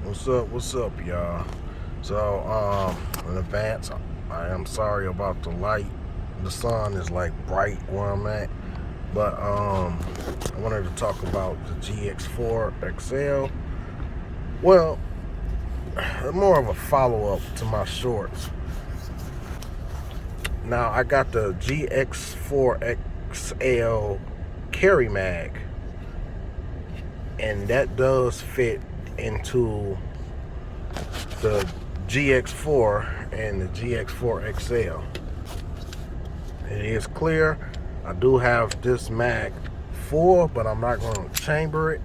What's up, y'all? So, in advance, I am sorry about the light. The sun is like bright where I'm at. But I wanted to talk about the GX4 XL. Well, more of a follow-up to my shorts. Now I got the GX4 XL carry mag, and that does fit into the GX4 and the GX4 XL. It is clear. I do have this mag full, but I'm not going to chamber it.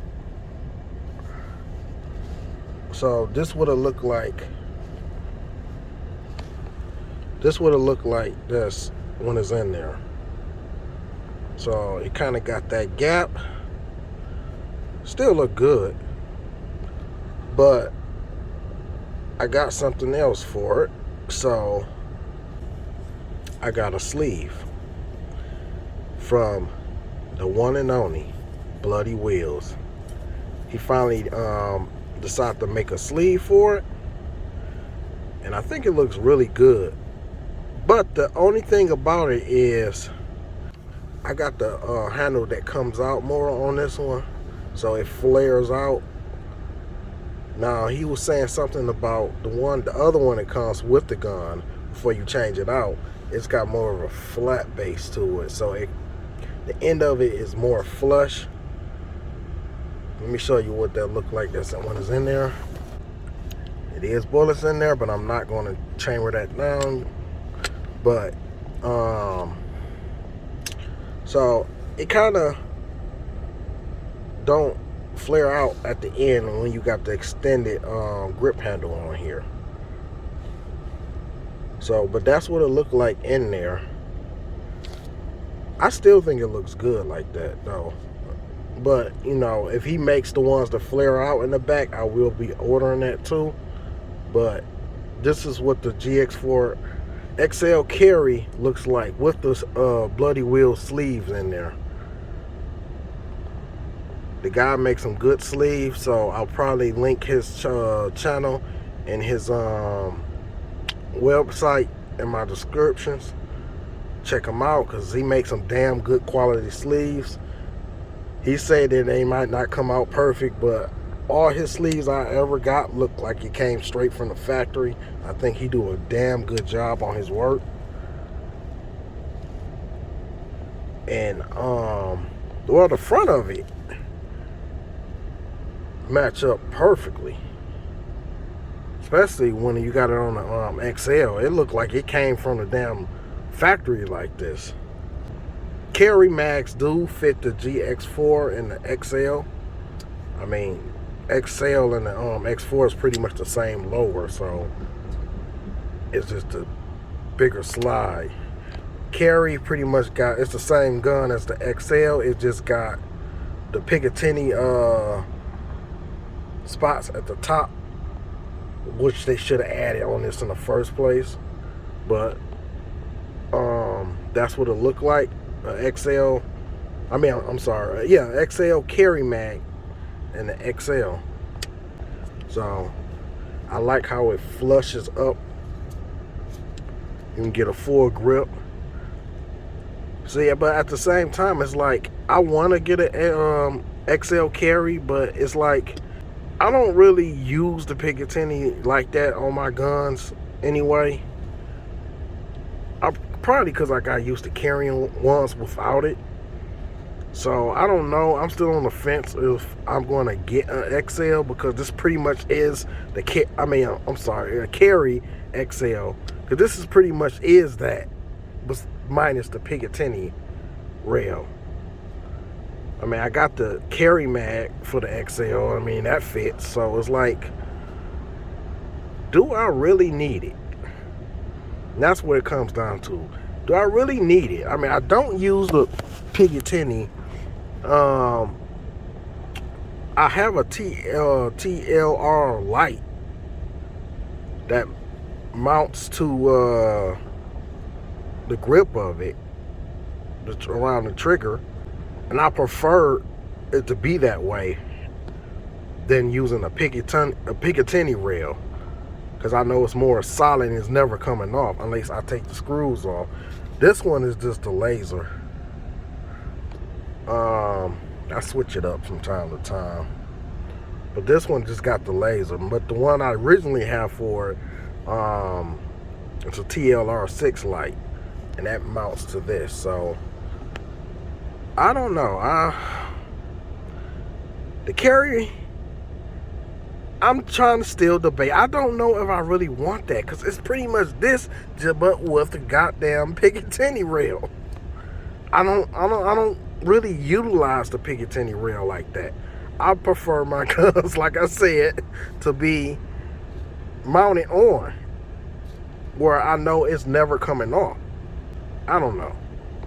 So this would have looked like this when it's in there. So it kind of got that gap. Still look good, but I got something else for it. So I got a sleeve from the one and only Bloody Wheels. He finally decided to make a sleeve for it, and I think it looks really good. But the only thing about it is I got the handle that comes out more on this one, so it flares out. Now he was saying something about the other one that comes with the gun before you change it out. It's got more of a flat base to it, so the end of it is more flush. Let me show you what that look like. That's when it's in there. It is bullets in there, but I'm not going to chamber that down. But so it kind of don't flare out at the end when you got the extended grip handle on here. So, but that's what it looked like in there. I still think it looks good like that though. But you know, if he makes the ones that flare out in the back, I will be ordering that too. But this is what the GX4 XL carry looks like with the Bloody Wheel sleeves in there. The guy makes some good sleeves, so I'll probably link his channel and his website in my descriptions. Check him out because he makes some damn good quality sleeves. He said that they might not come out perfect, but all his sleeves I ever got looked like it came straight from the factory. I think he do a damn good job on his work. And well, the front of it match up perfectly, especially when you got it on the XL. It looked like it came from the damn factory like this. Carry mags do fit the GX4 and the XL. I mean, XL and the X4 is pretty much the same lower, so it's just a bigger slide. Carry pretty much got, it's the same gun as the XL. It just got the Picatinny spots at the top, which they should have added on this in the first place. But that's what it looked like. XL, I mean, I'm sorry, yeah, XL carry mag and the XL. So I like how it flushes up. You can get a full grip. So yeah, but at the same time, it's like I want to get a XL carry, but it's like I don't really use the Picatinny like that on my guns anyway. Probably because I got used to carrying ones without it. So I don't know. I'm still on the fence if I'm going to get an XL, because this pretty much is the a carry XL, because this is pretty much is that, but minus the Picatinny rail. I mean, I got the carry mag for the XL. I mean, that fits. So it's like, do I really need it? And that's what it comes down to. Do I really need it? I mean, I don't use the Picatinny. I have a TLR light that mounts to the grip of it, around the trigger, and I prefer it to be that way. than using a Picatinny rail, because I know it's more solid and it's never coming off unless I take the screws off. This one is just a laser. I switch it up from time to time, but this one just got the laser. But the one I originally have for it, it's a TLR6 light, and that mounts to this. So I don't know. The carry, I'm trying to still debate. I don't know if I really want that, because it's pretty much this, but with the goddamn Picatinny rail. I don't really utilize the Picatinny rail like that. I prefer my guns, like I said, to be mounted on where I know it's never coming off. I don't know,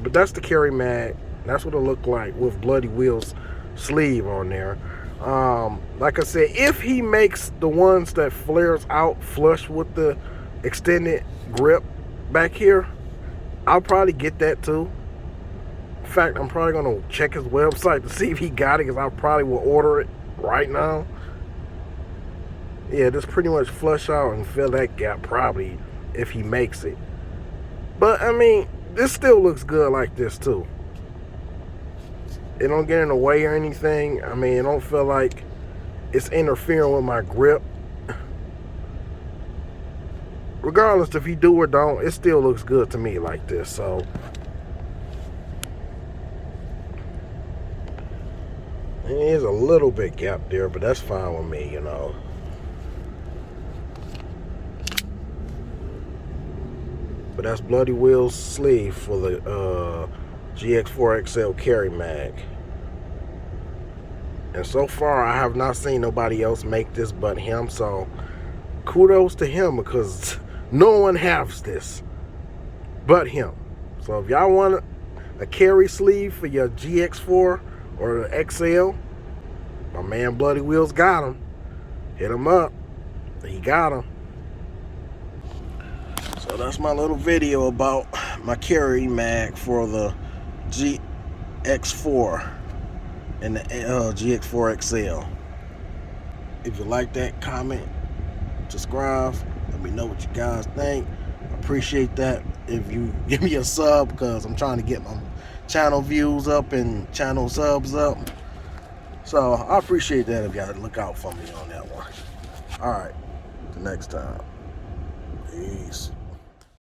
but that's the carry mag. That's what it looked like with Bloody Wheels sleeve on there. Like I said, if he makes the ones that flares out flush with the extended grip back here, I'll probably get that too. In fact, I'm probably gonna check his website to see if he got it, because I probably will order it right now. Yeah, just pretty much flush out and fill that gap probably if he makes it. But I mean, this still looks good like this too. It don't get in the way or anything. I mean, it don't feel like it's interfering with my grip. Regardless if you do or don't, it still looks good to me like this. So there's a little bit gap there, but that's fine with me, you know. But that's Bloody Wheels sleeve for the GX4 XL carry mag. And so far, I have not seen nobody else make this but him. So kudos to him, because no one has this but him. So if y'all want a carry sleeve for your GX4 or the XL, my man Bloody Wheels got him. Hit him up. He got him. So that's my little video about my carry mag for the GX4 and the GX4 XL. If you like that, comment, subscribe, let me know what you guys think. I appreciate that if you give me a sub, because I'm trying to get my channel views up and channel subs up. So I appreciate that if y'all look out for me on that one. Alright, till next time. Peace.